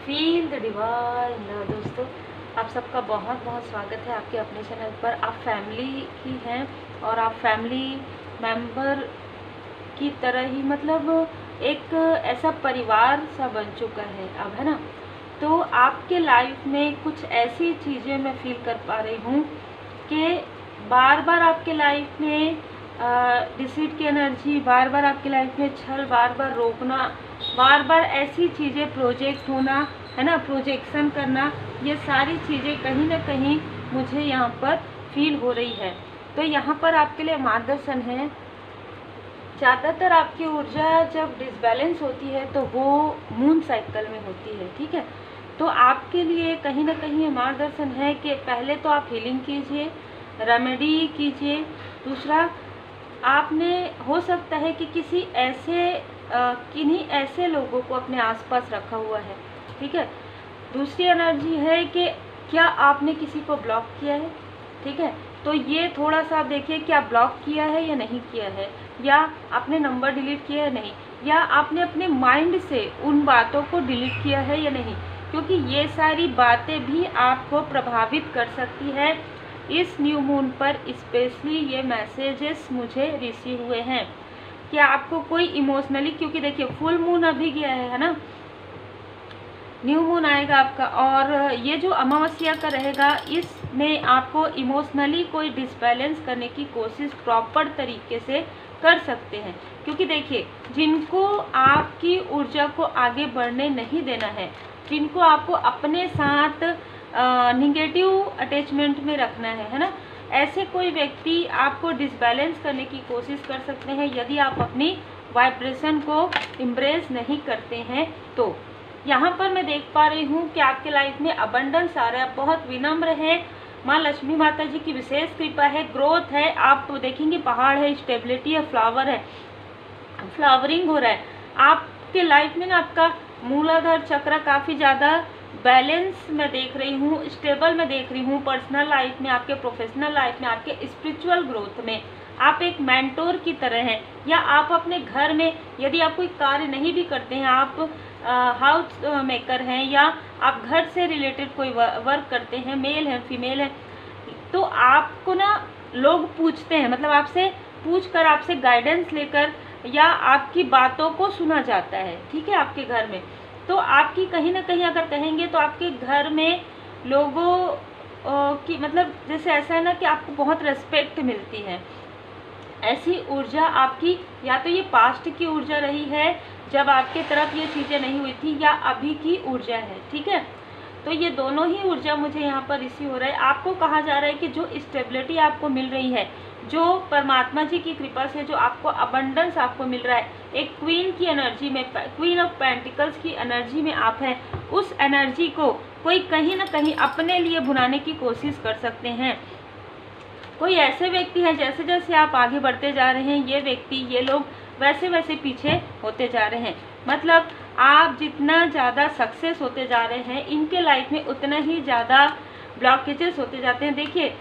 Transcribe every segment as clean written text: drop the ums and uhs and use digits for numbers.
Feel the divine love. दोस्तों, आप सबका बहुत बहुत स्वागत है आपके अपने चैनल पर। आप फैमिली ही हैं और आप फैमिली मेंबर की तरह ही, मतलब एक ऐसा परिवार सा बन चुका है अब, है ना। तो आपके लाइफ में कुछ ऐसी चीज़ें मैं फील कर पा रही हूँ कि बार बार आपके लाइफ में डिसीट की एनर्जी, बार बार आपकी लाइफ में छल, बार बार रोकना, बार बार ऐसी चीज़ें प्रोजेक्ट होना, है ना, प्रोजेक्शन करना, ये सारी चीज़ें कहीं ना कहीं मुझे यहाँ पर फील हो रही है। तो यहाँ पर आपके लिए मार्गदर्शन है। ज़्यादातर आपकी ऊर्जा जब डिसबैलेंस होती है तो वो मून साइकिल में होती है, ठीक है। तो आपके लिए कहीं ना कहीं मार्गदर्शन है कि पहले तो आप हीलिंग कीजिए, रेमेडी कीजिए। दूसरा, आपने हो सकता है कि किन्हीं ऐसे लोगों को अपने आसपास रखा हुआ है, ठीक है। दूसरी एनर्जी है कि क्या आपने किसी को ब्लॉक किया है, ठीक है। तो ये थोड़ा सा आप देखिए, क्या ब्लॉक किया है या नहीं किया है, या आपने नंबर डिलीट किया है नहीं, या आपने अपने माइंड से उन बातों को डिलीट किया है या नहीं, क्योंकि ये सारी बातें भी आपको प्रभावित कर सकती है। इस न्यू मून पर स्पेशली ये मैसेजेस मुझे रिसीव हुए हैं कि आपको कोई इमोशनली, क्योंकि देखिए फुल मून अभी गया है ना, न्यू मून आएगा आपका, और ये जो अमावस्या का रहेगा इसमें आपको इमोशनली कोई डिसबैलेंस करने की कोशिश प्रॉपर तरीके से कर सकते हैं। क्योंकि देखिए, जिनको आपकी ऊर्जा को आगे बढ़ने नहीं देना है, जिनको आपको अपने साथ निगेटिव अटैचमेंट में रखना है ना, ऐसे कोई व्यक्ति आपको डिसबैलेंस करने की कोशिश कर सकते हैं यदि आप अपनी वाइब्रेशन को एम्ब्रेस नहीं करते हैं। तो यहाँ पर मैं देख पा रही हूँ कि आपके लाइफ में अबंडेंस आ रहा है, बहुत विनम्र है, माँ लक्ष्मी माता जी की विशेष कृपा है, ग्रोथ है। आप देखेंगे पहाड़ है, स्टेबिलिटी है, फ्लावर है, फ्लावरिंग हो रहा है आपके लाइफ में ना। आपका मूलाधार चक्र काफ़ी ज़्यादा बैलेंस मैं देख रही हूँ, स्टेबल मैं देख रही हूँ। पर्सनल लाइफ में, आपके प्रोफेशनल लाइफ में, आपके स्पिरिचुअल ग्रोथ में आप एक मेंटोर की तरह हैं। या आप अपने घर में यदि आप कोई कार्य नहीं भी करते हैं, आप हाउस मेकर हैं, या आप घर से रिलेटेड कोई वर्क करते हैं, मेल हैं, फीमेल हैं, तो आपको ना लोग पूछते हैं, मतलब आपसे पूछ कर, आपसे गाइडेंस लेकर, या आपकी बातों को सुना जाता है, ठीक है, आपके घर में। तो आपकी कहीं ना कहीं अगर कहेंगे तो आपके घर में लोगों की, मतलब जैसे ऐसा है ना कि आपको बहुत रेस्पेक्ट मिलती है। ऐसी ऊर्जा आपकी, या तो ये पास्ट की ऊर्जा रही है जब आपके तरफ ये चीज़ें नहीं हुई थी, या अभी की ऊर्जा है, ठीक है। तो ये दोनों ही ऊर्जा मुझे यहाँ पर रिसीव हो रहा है। आपको कहा जा रहा है कि जो स्टेबिलिटी आपको मिल रही है, जो परमात्मा जी की कृपा से जो आपको अबंडेंस आपको मिल रहा है, एक क्वीन की एनर्जी में, क्वीन ऑफ पेंटिकल्स की एनर्जी में आप हैं, उस एनर्जी को कोई कहीं ना कहीं अपने लिए भुनाने की कोशिश कर सकते हैं। कोई ऐसे व्यक्ति हैं, जैसे जैसे आप आगे बढ़ते जा रहे हैं, ये व्यक्ति, ये लोग वैसे वैसे पीछे होते जा रहे हैं। मतलब आप जितना ज़्यादा सक्सेस होते जा रहे हैं, इनके लाइफ में उतना ही ज़्यादा ब्लॉकेजेस होते जाते हैं। देखिए,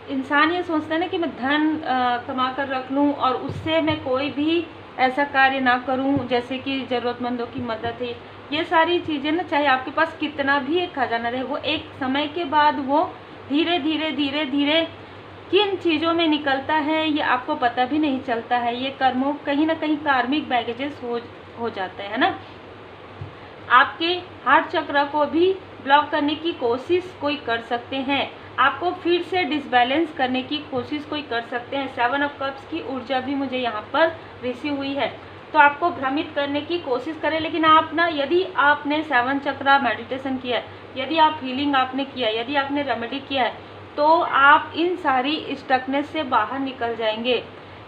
इंसान ये सोचता है ना कि मैं धन कमा कर रख लूँ और उससे मैं कोई भी ऐसा कार्य ना करूँ जैसे कि ज़रूरतमंदों की मदद है। ये सारी चीज़ें ना, चाहे आपके पास कितना भी एक खजाना रहे, वो एक समय के बाद वो धीरे धीरे धीरे धीरे किन चीज़ों में निकलता है ये आपको पता भी नहीं चलता है। ये कर्मों, कहीं ना कहीं कार्मिक बैगेजेस हो जाता है ना। आपके हार्ट चक्र को भी ब्लॉक करने की कोशिश कोई कर सकते हैं, आपको फिर से डिसबैलेंस करने की कोशिश कोई कर सकते हैं। 7 ऑफ कप्स की ऊर्जा भी मुझे यहाँ पर रिसीव हुई है, तो आपको भ्रमित करने की कोशिश करें। लेकिन आप ना, यदि आपने 7 चक्र मेडिटेशन किया है, यदि आप हीलिंग आपने किया है, यदि आपने रेमेडी किया है, तो आप इन सारी स्टकनेस से बाहर निकल जाएंगे।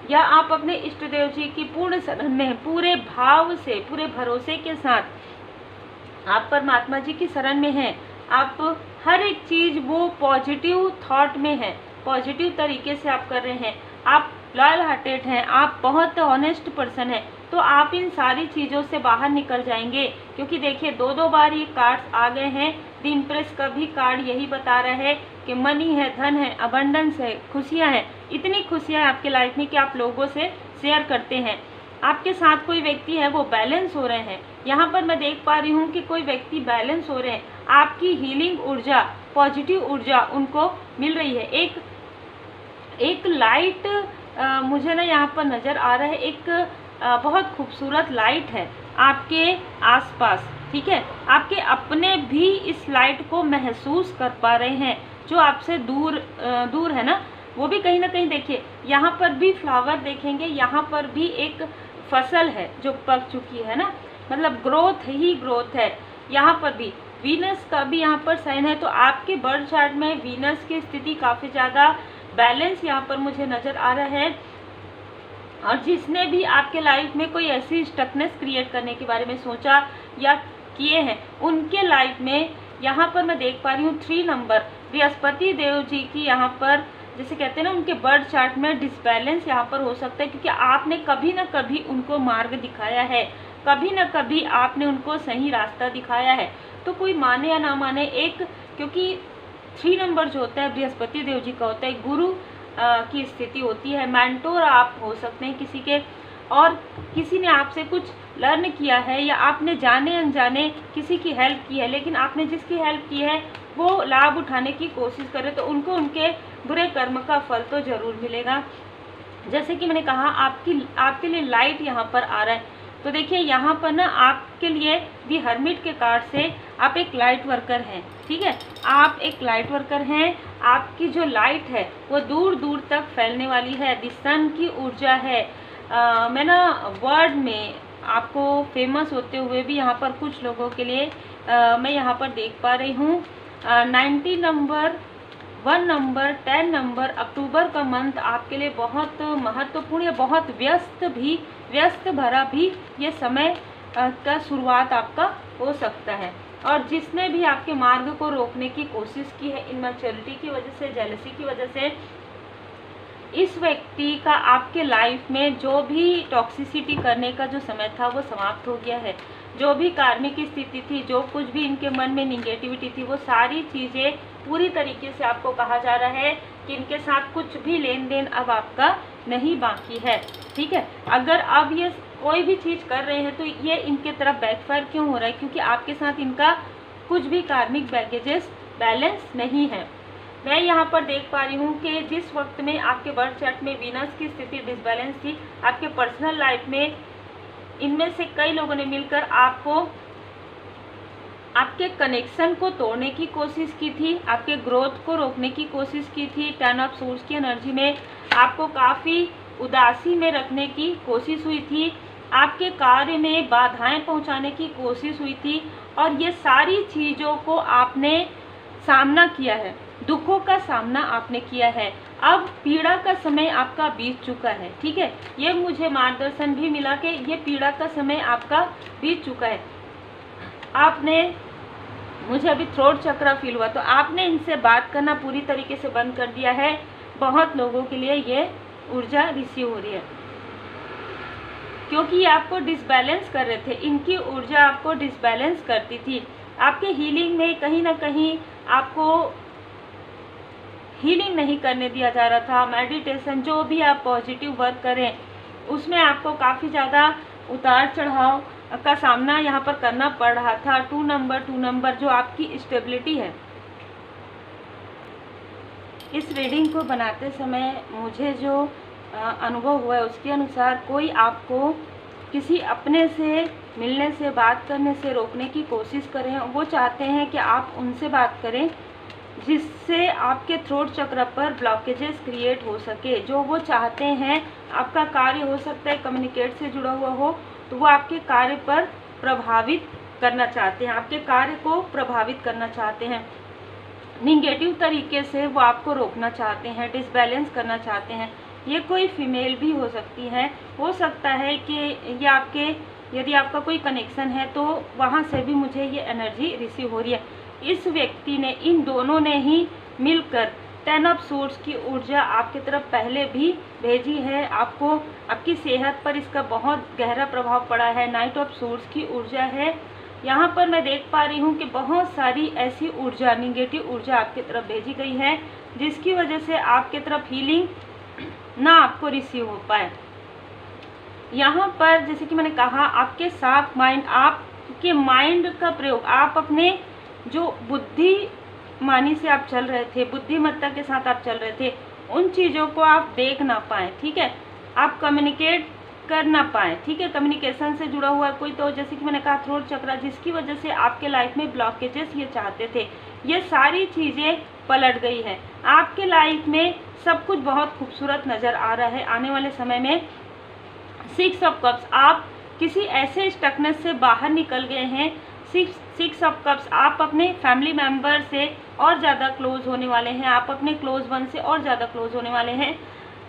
या आप अपने इष्ट देव जी की पूर्ण शरण में, पूरे भाव से, पूरे भरोसे के साथ आप परमात्मा जी की शरण में हैं। आप हर एक चीज़ वो पॉजिटिव थॉट में है, पॉजिटिव तरीके से आप कर रहे हैं, आप लॉयल हार्टेड हैं, आप बहुत ऑनेस्ट पर्सन हैं, तो आप इन सारी चीज़ों से बाहर निकल जाएंगे। क्योंकि देखिए, 2 बार ये कार्ड्स आ गए हैं। द इम्प्रेस का भी कार्ड यही बता रहा है कि मनी है, धन है, अबंडेंस है, खुशियाँ हैं। इतनी खुशियाँ हैं आपके लाइफ में कि आप लोगों से शेयर करते हैं। आपके साथ कोई व्यक्ति है, वो बैलेंस हो रहे हैं, यहाँ पर मैं देख पा रही हूँ कि कोई व्यक्ति बैलेंस हो रहे हैं, आपकी हीलिंग ऊर्जा, पॉजिटिव ऊर्जा उनको मिल रही है। एक लाइट मुझे ना यहाँ पर नज़र आ रहा है, एक बहुत खूबसूरत लाइट है आपके आसपास, ठीक है। आपके अपने भी इस लाइट को महसूस कर पा रहे हैं, जो आपसे दूर है ना, वो भी कहीं ना कहीं देखिए, यहाँ पर भी फ्लावर देखेंगे, यहाँ पर भी एक फसल है जो पक चुकी है ना, मतलब ग्रोथ ही ग्रोथ है। यहाँ पर भी वीनस का भी यहाँ पर साइन है, तो आपके बर्थ चार्ट में वीनस की स्थिति काफ़ी ज़्यादा बैलेंस यहाँ पर मुझे नज़र आ रहा है। और जिसने भी आपके लाइफ में कोई ऐसी स्टकनेस क्रिएट करने के बारे में सोचा या किए हैं, उनके लाइफ में यहाँ पर मैं देख पा रही हूँ 3 नंबर बृहस्पति देव जी की यहाँ पर, जैसे कहते हैं ना, उनके बर्थ चार्ट में डिसबैलेंस यहाँ पर हो सकता है, क्योंकि आपने कभी ना कभी उनको मार्ग दिखाया है, कभी ना कभी आपने उनको सही रास्ता दिखाया है। तो कोई माने या ना माने, एक क्योंकि 3 नंबर जो होता है बृहस्पति देव जी का होता है, गुरु की स्थिति होती है, मेंटोर आप हो सकते हैं किसी के, और किसी ने आपसे कुछ लर्न किया है या आपने जाने अनजाने किसी की हेल्प की है, लेकिन आपने जिसकी हेल्प की है वो लाभ उठाने की कोशिश करे, तो उनको उनके बुरे कर्म का फल तो ज़रूर मिलेगा। जैसे कि मैंने कहा, आपके लिए लाइट यहाँ पर आ रहा है, तो देखिए यहाँ पर ना आपके लिए दी हर्मिट के कार्ड से आप एक लाइट वर्कर हैं, ठीक है। आप एक लाइट वर्कर हैं, आपकी जो लाइट है वो दूर दूर तक फैलने वाली है, दी सन की ऊर्जा है। मैं ना वर्ल्ड में आपको फेमस होते हुए भी यहाँ पर कुछ लोगों के लिए मैं यहाँ पर देख पा रही हूँ 90 नंबर, 1 नंबर, 10 नंबर, अक्टूबर का मंथ आपके लिए बहुत महत्वपूर्ण है, बहुत व्यस्त भरा भी ये समय का शुरुआत आपका हो सकता है। और जिसने भी आपके मार्ग को रोकने की कोशिश की है, इमैच्योरिटी की वजह से, जेलसी की वजह से, इस व्यक्ति का आपके लाइफ में जो भी टॉक्सिसिटी करने का जो समय था वो समाप्त हो गया है। जो भी कार्मिक स्थिति थी, जो कुछ भी इनके मन में निगेटिविटी थी, वो सारी चीज़ें पूरी तरीके से आपको कहा जा रहा है कि इनके साथ कुछ भी लेन देन अब आपका नहीं बाकी है, ठीक है। अगर अब ये कोई भी चीज़ कर रहे हैं तो ये इनके तरफ बैकफायर क्यों हो रहा है, क्योंकि आपके साथ इनका कुछ भी कार्मिक बैगेजेस बैलेंस नहीं है। मैं यहाँ पर देख पा रही हूँ कि जिस वक्त में आपके बर्थ चार्ट में वीनस की स्थिति डिसबैलेंस थी, आपके पर्सनल लाइफ में इनमें से कई लोगों ने मिलकर आपको, आपके कनेक्शन को तोड़ने की कोशिश की थी, आपके ग्रोथ को रोकने की कोशिश की थी। 10 ऑफ सोर्स की एनर्जी में आपको काफ़ी उदासी में रखने की कोशिश हुई थी, आपके कार्य में बाधाएं पहुंचाने की कोशिश हुई थी, और ये सारी चीज़ों को आपने सामना किया है, दुखों का सामना आपने किया है। अब पीड़ा का समय आपका बीत चुका है, ठीक है। ये मुझे मार्गदर्शन भी मिला कि ये पीड़ा का समय आपका बीत चुका है। आपने, मुझे अभी थ्रोट चक्र फील हुआ, तो आपने इनसे बात करना पूरी तरीके से बंद कर दिया है। बहुत लोगों के लिए ये ऊर्जा रिसीव हो रही है, क्योंकि ये आपको डिसबैलेंस कर रहे थे, इनकी ऊर्जा आपको डिसबैलेंस करती थी। आपके हीलिंग में कहीं ना कहीं आपको हीलिंग नहीं करने दिया जा रहा था। मेडिटेशन, जो भी आप पॉजिटिव वर्क करें, उसमें आपको काफ़ी ज़्यादा उतार चढ़ाव का सामना यहाँ पर करना पड़ रहा था। 2 नंबर जो आपकी स्टेबिलिटी है। इस रीडिंग को बनाते समय मुझे जो अनुभव हुआ है उसके अनुसार कोई आपको किसी अपने से मिलने से, बात करने से रोकने की कोशिश कर रहे हैं। वो चाहते हैं कि आप उनसे बात करें जिससे आपके थ्रोट चक्र पर ब्लॉकेजेस क्रिएट हो सके। जो वो चाहते हैं, आपका कार्य हो सकता है कम्युनिकेट से जुड़ा हुआ हो, तो वो आपके कार्य पर प्रभावित करना चाहते हैं, आपके कार्य को प्रभावित करना चाहते हैं, निगेटिव तरीके से वो आपको रोकना चाहते हैं, डिसबैलेंस करना चाहते हैं। ये कोई फीमेल भी हो सकती है, हो सकता है कि ये आपके, यदि आपका कोई कनेक्शन है तो वहाँ से भी मुझे ये एनर्जी रिसीव हो रही है। इस व्यक्ति ने, इन दोनों ने ही मिलकर 10 ऑफ सोर्स की ऊर्जा आपकी तरफ पहले भी भेजी है। आपको, आपकी सेहत पर इसका बहुत गहरा प्रभाव पड़ा है। 9 ऑफ सोर्स की ऊर्जा है। यहाँ पर मैं देख पा रही हूँ कि बहुत सारी ऐसी ऊर्जा, निगेटिव ऊर्जा आपकी तरफ भेजी गई है, जिसकी वजह से आपकी तरफ हीलिंग ना आपको रिसीव हो पाए। यहाँ पर जैसे कि मैंने कहा, आपके साफ माइंड, आप के माइंड का प्रयोग, आप अपने जो बुद्धिमानी से आप चल रहे थे, बुद्धिमत्ता के साथ आप चल रहे थे, उन चीज़ों को आप देख ना पाएँ, ठीक है, आप कम्युनिकेट कर ना पाए, ठीक है, कम्युनिकेशन से जुड़ा हुआ कोई, तो जैसे कि मैंने कहा थ्रोट चक्रा, जिसकी वजह से आपके लाइफ में ब्लॉकेजेस ये चाहते थे, ये सारी चीज़ें पलट गई है। आपके लाइफ में सब कुछ बहुत खूबसूरत नज़र आ रहा है आने वाले समय में। 6 ऑफ कप्स, आप किसी ऐसे स्टकनेस से बाहर निकल गए हैं। 6 ऑफ कप्स, आप अपने फैमिली मेम्बर से और ज़्यादा क्लोज होने वाले हैं, आप अपने क्लोज वन से और ज़्यादा क्लोज होने वाले हैं।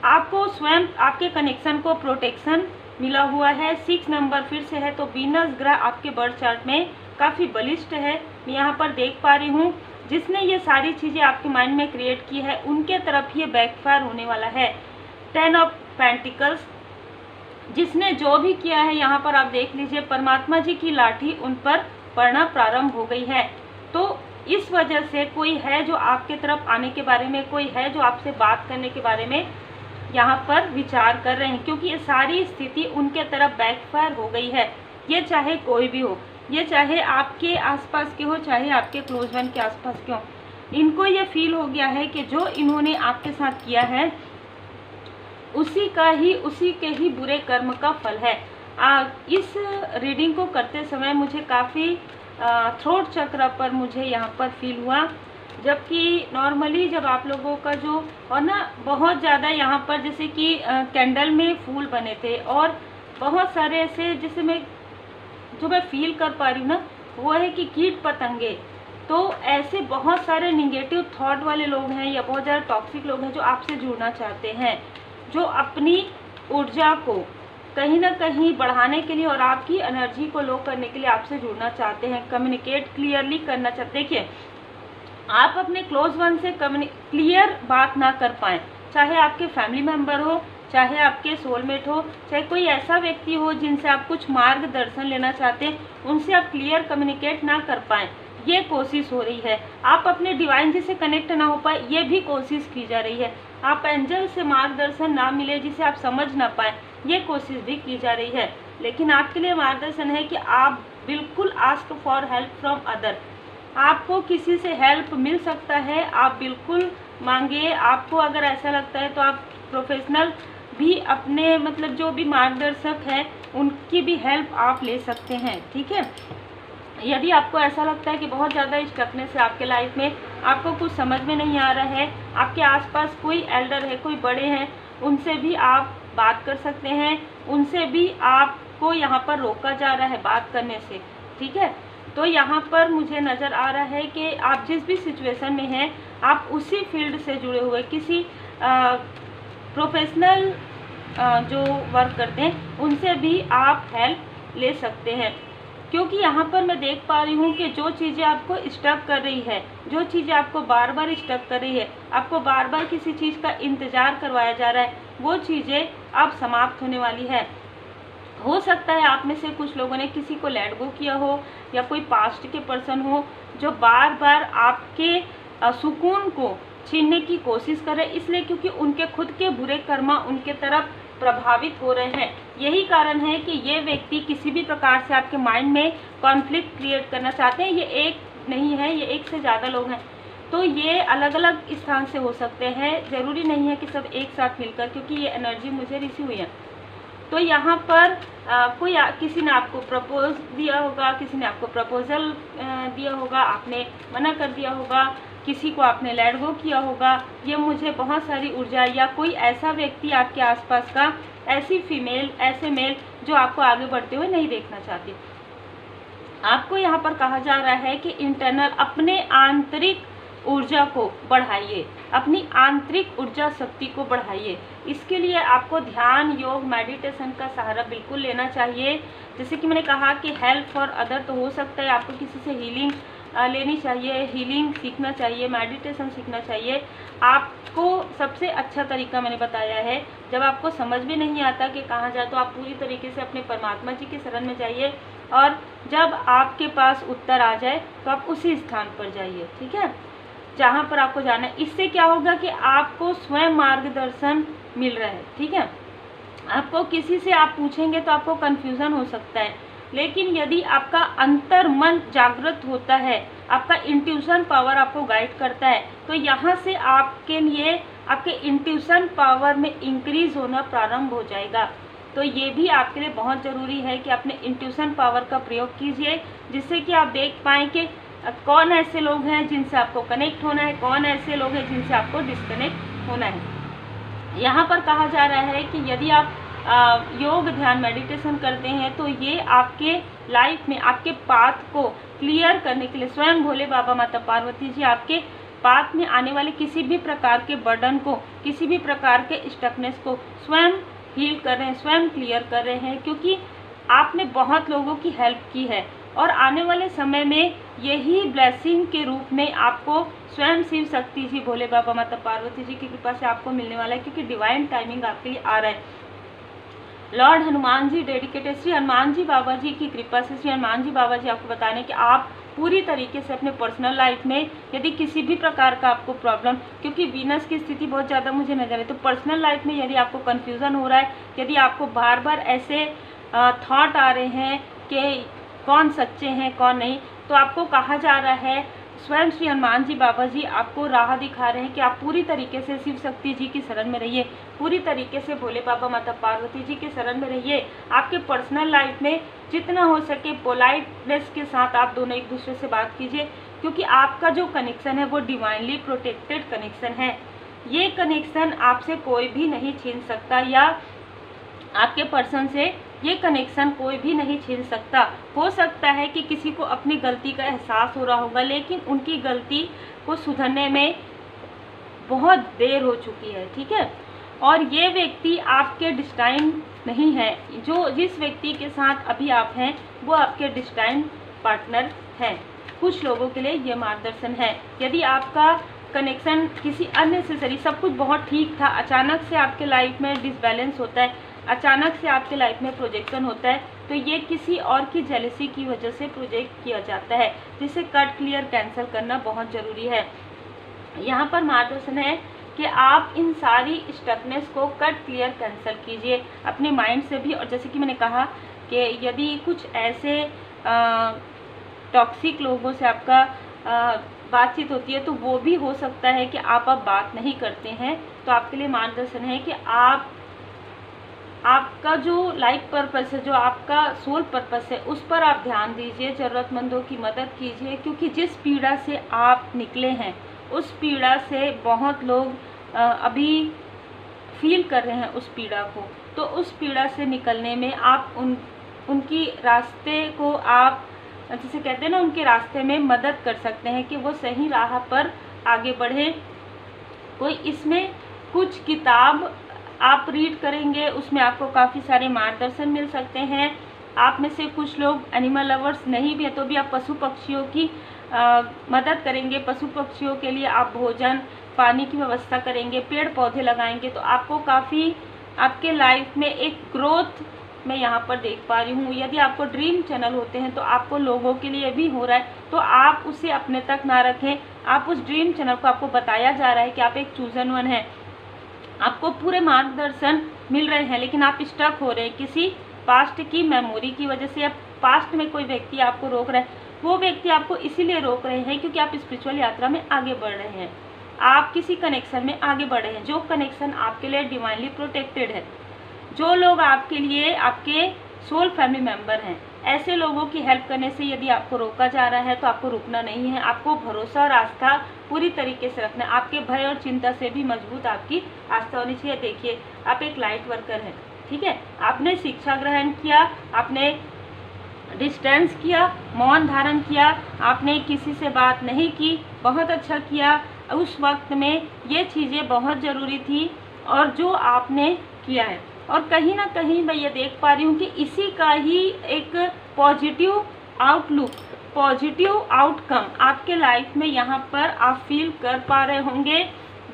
आपको स्वयं आपके कनेक्शन को प्रोटेक्शन मिला हुआ है। 6 नंबर फिर से है, तो वीनस ग्रह आपके बर्थ चार्ट में काफ़ी बलिष्ठ है, मैं यहाँ पर देख पा रही हूँ। जिसने ये सारी चीज़ें आपके माइंड में क्रिएट की है, उनके तरफ ये बैकफायर होने वाला है। 10 ऑफ पेंटिकल्स, जिसने जो भी किया है, यहाँ पर आप देख लीजिए परमात्मा जी की लाठी उन पर पड़ना प्रारंभ हो गई है। तो इस वजह से कोई है जो आपके तरफ आने के बारे में, कोई है जो आपसे बात करने के बारे में यहाँ पर विचार कर रहे हैं, क्योंकि ये सारी स्थिति उनके तरफ बैकफायर हो गई है। ये चाहे कोई भी हो, ये चाहे आपके आसपास के हो, चाहे आपके क्लोज वन के आसपास के हो, इनको ये फील हो गया है कि जो इन्होंने आपके साथ किया है उसी के ही बुरे कर्म का फल है। इस रीडिंग को करते समय मुझे काफ़ी थ्रोट चक्र पर मुझे यहाँ पर फील हुआ, जबकि नॉर्मली जब आप लोगों का जो और ना बहुत ज़्यादा यहाँ पर जैसे कि कैंडल में फूल बने थे और बहुत सारे ऐसे, जैसे जो मैं फील कर पा रही हूँ ना, वो है कि कीट पतंगे, तो ऐसे बहुत सारे निगेटिव थॉट वाले लोग हैं या बहुत ज़्यादा टॉक्सिक लोग हैं जो आपसे जुड़ना चाहते हैं, जो अपनी ऊर्जा को कहीं ना कहीं बढ़ाने के लिए और आपकी एनर्जी को लो करने के लिए आपसे जुड़ना चाहते हैं, कम्युनिकेट क्लियरली करना चाहते हैं। देखिए, आप अपने क्लोज वन से क्लियर बात ना कर पाएँ, चाहे आपके फैमिली मेम्बर हो, चाहे आपके सोलमेट हो, चाहे कोई ऐसा व्यक्ति हो जिनसे आप कुछ मार्गदर्शन लेना चाहते हैं, उनसे आप क्लियर कम्युनिकेट ना कर पाएँ, ये कोशिश हो रही है। आप अपने डिवाइन जी से कनेक्ट ना हो पाए, ये भी कोशिश की जा रही है। आप एंजल से मार्गदर्शन ना मिले जिसे आप समझ ना पाए, ये कोशिश भी की जा रही है। लेकिन आपके लिए मार्गदर्शन है कि आप बिल्कुल ask for help from other, आपको किसी से हेल्प मिल सकता है, आप बिल्कुल मांगिए। आपको अगर ऐसा लगता है तो आप प्रोफेशनल भी अपने मतलब जो भी मार्गदर्शक हैं उनकी भी हेल्प आप ले सकते हैं, ठीक है। यदि आपको ऐसा लगता है कि बहुत ज़्यादा स्टकनेस है आपके लाइफ में, आपको कुछ समझ में नहीं आ रहा है, आपके आसपास कोई एल्डर है, कोई बड़े हैं, उनसे भी आप बात कर सकते हैं, उनसे भी आपको यहाँ पर रोका जा रहा है बात करने से, ठीक है। तो यहाँ पर मुझे नज़र आ रहा है कि आप जिस भी सिचुएशन में हैं, आप उसी फील्ड से जुड़े हुए किसी प्रोफेशनल जो वर्क करते हैं उनसे भी आप हेल्प ले सकते हैं, क्योंकि यहाँ पर मैं देख पा रही हूँ कि जो चीज़ें आपको स्टक कर रही है, जो चीज़ें आपको बार बार स्टक कर रही है, आपको बार बार किसी चीज़ का इंतज़ार करवाया जा रहा है, वो चीज़ें अब समाप्त होने वाली है। हो सकता है आप में से कुछ लोगों ने किसी को लेट गो किया हो या कोई पास्ट के पर्सन हो जो बार बार आपके सुकून को छीनने की कोशिश कर रहे हैं, इसलिए क्योंकि उनके खुद के बुरे कर्मा उनके तरफ प्रभावित हो रहे हैं। यही कारण है कि ये व्यक्ति किसी भी प्रकार से आपके माइंड में कॉन्फ्लिक्ट क्रिएट करना चाहते हैं। ये एक नहीं है, ये एक से ज़्यादा लोग हैं, तो ये अलग अलग स्थान से हो सकते हैं, ज़रूरी नहीं है कि सब एक साथ मिलकर, क्योंकि ये एनर्जी मुझे रिसीव हुई है। तो यहाँ पर किसी ने आपको प्रपोज दिया होगा, किसी ने आपको प्रपोजल दिया होगा, आपने मना कर दिया होगा, किसी को आपने लेट गो किया होगा। ये मुझे बहुत सारी ऊर्जा या कोई ऐसा व्यक्ति आपके आसपास का, ऐसी फीमेल, ऐसे मेल जो आपको आगे बढ़ते हुए नहीं देखना चाहती। आपको यहाँ पर कहा जा रहा है कि इंटरनल अपने आंतरिक ऊर्जा को बढ़ाइए, अपनी आंतरिक ऊर्जा शक्ति को बढ़ाइए। इसके लिए आपको ध्यान, योग, मेडिटेशन का सहारा बिल्कुल लेना चाहिए। जैसे कि मैंने कहा कि हेल्प फॉर अदर, तो हो सकता है आपको किसी से हीलिंग लेनी चाहिए, हीलिंग सीखना चाहिए, मेडिटेशन सीखना चाहिए। आपको सबसे अच्छा तरीका मैंने बताया है, जब आपको समझ में नहीं आता कि कहाँ जाए, तो आप पूरी तरीके से अपने परमात्मा जी के शरण में जाइए, और जब आपके पास उत्तर आ जाए तो आप उसी स्थान पर जाइए, ठीक है, जहाँ पर आपको जाना है। इससे क्या होगा कि आपको स्वयं मार्गदर्शन मिल रहा है, ठीक है। आपको किसी से आप पूछेंगे तो आपको कन्फ्यूज़न हो सकता है, लेकिन यदि आपका अंतर मन जागृत होता है, आपका इंट्यूशन पावर आपको गाइड करता है, तो यहाँ से आपके लिए आपके इंट्यूशन पावर में इंक्रीज होना प्रारंभ हो जाएगा। तो ये भी आपके लिए बहुत ज़रूरी है कि अपने इंट्यूशन पावर का प्रयोग कीजिए, जिससे कि आप देख पाएँ कि कौन ऐसे लोग हैं जिनसे आपको कनेक्ट होना है, कौन ऐसे लोग हैं जिनसे आपको डिस्कनेक्ट होना है। यहाँ पर कहा जा रहा है कि यदि आप योग, ध्यान, मेडिटेशन करते हैं तो ये आपके लाइफ में आपके पाथ को क्लियर करने के लिए स्वयं भोले बाबा, माता पार्वती जी आपके पाथ में आने वाले किसी भी प्रकार के बर्डन को, किसी भी प्रकार के स्टकनेस को स्वयं हील कर रहे हैं, स्वयं क्लियर कर रहे हैं, क्योंकि आपने बहुत लोगों की हेल्प की है और आने वाले समय में यही ब्लेसिंग के रूप में आपको स्वयं शिव शक्ति जी, भोले बाबा, माता पार्वती जी की कृपा से आपको मिलने वाला है, क्योंकि डिवाइन टाइमिंग आपके लिए आ रहा है। लॉर्ड हनुमान जी डेडिकेटेड, श्री हनुमान जी बाबा जी की कृपा से श्री हनुमान जी बाबा जी आपको बताने कि आप पूरी तरीके से अपने पर्सनल लाइफ में यदि किसी भी प्रकार का आपको प्रॉब्लम, क्योंकि वीनस की स्थिति बहुत ज़्यादा मुझे नजर है, तो पर्सनल लाइफ में यदि आपको कन्फ्यूज़न हो रहा है, यदि आपको बार बार ऐसे थॉट आ रहे हैं कि कौन सच्चे हैं कौन नहीं, तो आपको कहा जा रहा है, स्वयं श्री हनुमान जी बाबा जी आपको राह दिखा रहे हैं कि आप पूरी तरीके से शिव शक्ति जी की शरण में रहिए, पूरी तरीके से भोले बाबा, माता पार्वती जी के शरण में रहिए। आपके पर्सनल लाइफ में जितना हो सके पोलाइटनेस के साथ आप दोनों एक दूसरे से बात कीजिए, क्योंकि आपका जो कनेक्शन है वो डिवाइनली प्रोटेक्टेड कनेक्शन है। ये कनेक्शन आपसे कोई भी नहीं छीन सकता, या आपके पर्सन से ये कनेक्शन कोई भी नहीं छीन सकता। हो सकता है कि किसी को अपनी गलती का एहसास हो रहा होगा, लेकिन उनकी गलती को सुधरने में बहुत देर हो चुकी है, ठीक है। और ये व्यक्ति आपके डिस्टाइन नहीं है, जो जिस व्यक्ति के साथ अभी आप हैं वो आपके डिस्टाइन पार्टनर हैं। कुछ लोगों के लिए ये मार्गदर्शन है। यदि आपका कनेक्शन किसी अननेसेसरी, सब कुछ बहुत ठीक था, अचानक से आपके लाइफ में डिसबैलेंस होता है, अचानक से आपके लाइफ में प्रोजेक्शन होता है, तो ये किसी और की जेलसी की वजह से प्रोजेक्ट किया जाता है, जिसे कट क्लियर कैंसिल करना बहुत ज़रूरी है। यहाँ पर मार्गदर्शन है कि आप इन सारी स्टकनेस को कट क्लियर कैंसिल कीजिए अपने माइंड से भी। और जैसे कि मैंने कहा कि यदि कुछ ऐसे टॉक्सिक लोगों से आपका बातचीत होती है, तो वो भी हो सकता है कि आप अब बात नहीं करते हैं, तो आपके लिए मार्गदर्शन है कि आपका जो लाइफ पर्पस है, जो आपका सोल पर्पस है, उस पर आप ध्यान दीजिए, ज़रूरतमंदों की मदद कीजिए, क्योंकि जिस पीड़ा से आप निकले हैं उस पीड़ा से बहुत लोग अभी फील कर रहे हैं उस पीड़ा को। तो उस पीड़ा से निकलने में आप उनकी रास्ते को, आप जैसे कहते हैं ना, उनके रास्ते में मदद कर सकते हैं कि वो सही राह पर आगे बढ़े। कोई इसमें कुछ किताब आप रीड करेंगे, उसमें आपको काफ़ी सारे मार्गदर्शन मिल सकते हैं। आप में से कुछ लोग एनिमल लवर्स नहीं भी है तो भी आप पशु पक्षियों की मदद करेंगे, पशु पक्षियों के लिए आप भोजन पानी की व्यवस्था करेंगे, पेड़ पौधे लगाएंगे, तो आपको काफ़ी आपके लाइफ में एक ग्रोथ मैं यहाँ पर देख पा रही हूँ। यदि आपको ड्रीम चैनल होते हैं तो आपको लोगों के लिए भी हो रहा है, तो आप उसे अपने तक ना रखें। आप उस ड्रीम चैनल को, आपको बताया जा रहा है कि आप एक चूजन वन हैं, आपको पूरे मार्गदर्शन मिल रहे हैं, लेकिन आप स्टक हो रहे हैं किसी पास्ट की मेमोरी की वजह से, या पास्ट में कोई व्यक्ति आपको रोक रहा है। वो व्यक्ति आपको इसीलिए रोक रहे हैं क्योंकि आप स्पिरिचुअल यात्रा में आगे बढ़ रहे हैं, आप किसी कनेक्शन में आगे बढ़ रहे हैं, जो कनेक्शन आपके लिए डिवाइनली प्रोटेक्टेड है। जो लोग आपके लिए आपके सोल फैमिली मेम्बर हैं, ऐसे लोगों की हेल्प करने से यदि आपको रोका जा रहा है तो आपको रुकना नहीं है, आपको भरोसा और आस्था पूरी तरीके से रखना है। आपके भय और चिंता से भी मजबूत आपकी आस्था होनी चाहिए। देखिए, आप एक लाइट वर्कर हैं, ठीक है, आपने शिक्षा ग्रहण किया, आपने डिस्टेंस किया, मौन धारण किया, आपने किसी से बात नहीं की, बहुत अच्छा किया। उस वक्त में ये चीज़ें बहुत ज़रूरी थी और जो आपने किया है, और कहीं ना कहीं मैं ये देख पा रही हूँ कि इसी का ही एक पॉजिटिव आउटलुक, पॉजिटिव आउटकम आपके लाइफ में यहाँ पर आप फील कर पा रहे होंगे।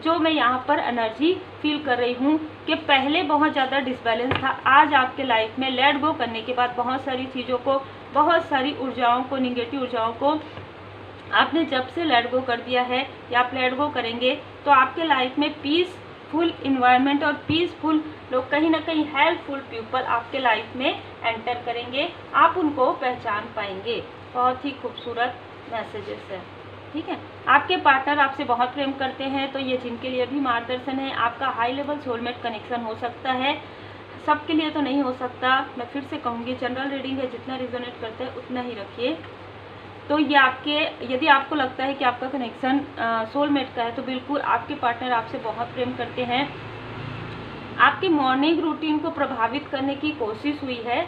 जो मैं यहाँ पर एनर्जी फील कर रही हूँ कि पहले बहुत ज़्यादा डिसबैलेंस था, आज आपके लाइफ में लेट गो करने के बाद बहुत सारी चीज़ों को, बहुत सारी ऊर्जाओं को, निगेटिव ऊर्जाओं को आपने जब से लेट गो कर दिया है या आप लेट गो करेंगे तो आपके लाइफ में पीस फुल इन्वायरमेंट और पीसफुल लोग, कहीं ना कहीं हेल्पफुल पीपल आपके लाइफ में एंटर करेंगे, आप उनको पहचान पाएंगे। बहुत ही खूबसूरत मैसेजेस है, ठीक है। आपके पार्टनर आपसे बहुत प्रेम करते हैं, तो ये जिनके लिए भी मार्गदर्शन है, आपका हाई लेवल सोलमेट कनेक्शन हो सकता है, सबके लिए तो नहीं हो सकता। मैं फिर से कहूँगी, जनरल रीडिंग है, जितना रिजोनेट करता है उतना ही रखिए। तो ये आपके, यदि आपको लगता है कि आपका कनेक्शन सोलमेट का है, तो बिल्कुल आपके पार्टनर आपसे बहुत प्रेम करते हैं। आपकी मॉर्निंग रूटीन को प्रभावित करने की कोशिश हुई है,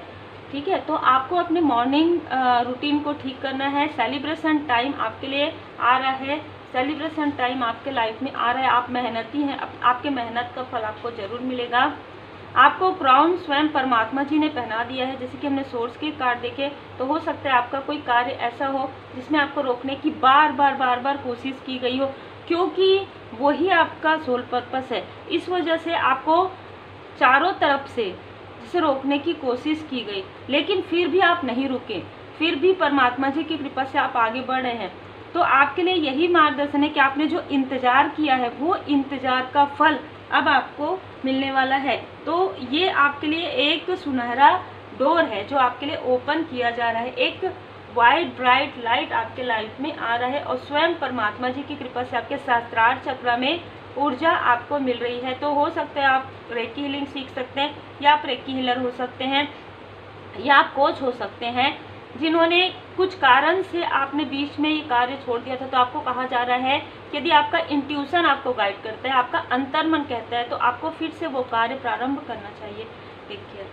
ठीक है। तो आपको अपने मॉर्निंग रूटीन को ठीक करना है। सेलिब्रेशन टाइम आपके लिए आ रहा है, सेलिब्रेशन टाइम आपके लाइफ में आ रहा है। आप मेहनती हैं, आपके मेहनत का फल आपको ज़रूर मिलेगा। आपको क्राउन स्वयं परमात्मा जी ने पहना दिया है, जैसे कि हमने सोर्स के कार्ड देखे, तो हो सकता है आपका कोई कार्य ऐसा हो जिसमें आपको रोकने की बार बार कोशिश की गई हो, क्योंकि वही आपका सोल पर्पस है। इस वजह से आपको चारों तरफ से जिसे रोकने की कोशिश की गई, लेकिन फिर भी आप नहीं रुके, फिर भी परमात्मा जी की कृपा से आप आगे बढ़ रहे हैं। तो आपके लिए यही मार्गदर्शन है कि आपने जो इंतज़ार किया है, वो इंतज़ार का फल अब आपको मिलने वाला है। तो ये आपके लिए एक सुनहरा डोर है जो आपके लिए ओपन किया जा रहा है। एक वाइट ब्राइट लाइट आपके लाइफ में आ रहा है, और स्वयं परमात्मा जी की कृपा से आपके सहस्त्रार चक्र में ऊर्जा आपको मिल रही है। तो हो सकता है आप रेकी हीलिंग सीख सकते हैं, या आप रेकी हीलर हो सकते हैं, या आप कोच हो सकते हैं, जिन्होंने कुछ कारण से आपने बीच में ये कार्य छोड़ दिया था। तो आपको कहा जा रहा है कि यदि आपका इंट्यूशन आपको गाइड करता है, आपका अंतर्मन कहता है, तो आपको फिर से वो कार्य प्रारंभ करना चाहिए। Take care.